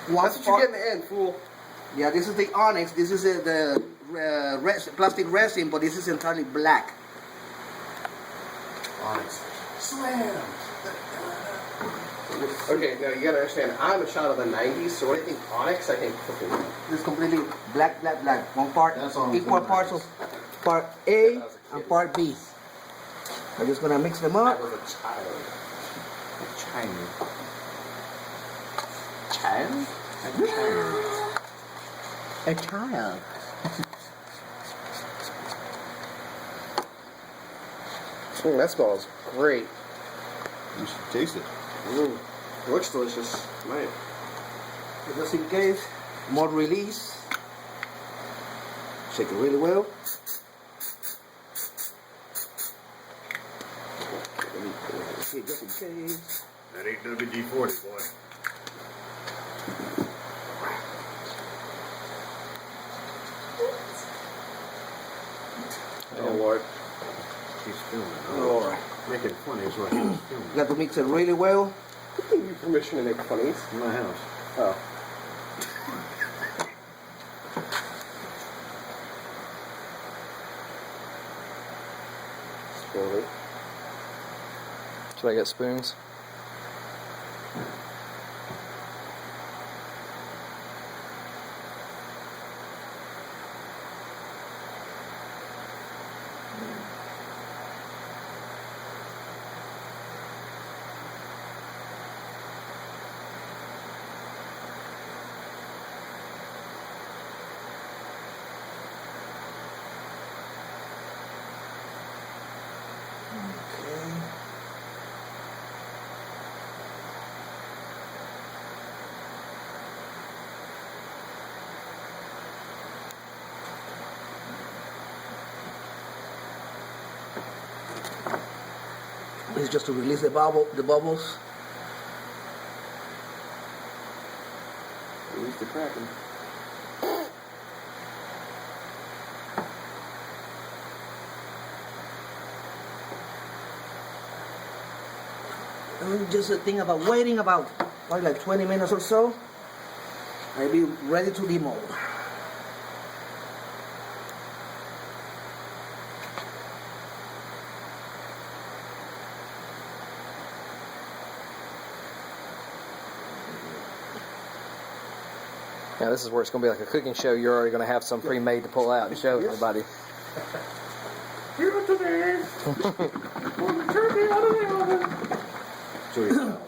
That's what you get in the end, fool. Yeah, this is the onyx. This is the plastic resin, but this is entirely black. Onyx. Slam! Okay, now you gotta understand, I'm a child of the 90s, so when I think onyx, I think cooking. This is completely black. One part, That's all equal parts of part A and part B. I'm just gonna mix them I up. was a child. Child? A child. That smells great. You should taste it. It looks delicious. Right. Just in case, more release. Shake it really well. Okay, just in case. That ain't WD-40, boy. Oh, Lord. He's filming. Lord. Making funny is what he was filming. You got to mix it really well. Who gave you permission to make funnies? In my house. Oh. Slowly. Should I get spoons? This is just to release the bubbles. Release the Kraken. And just think about waiting about probably like 20 minutes or so. I'll be ready to demold. Yeah, this is where it's going to be like a cooking show. You're already going to have some pre-made to pull out and show everybody. Show you how.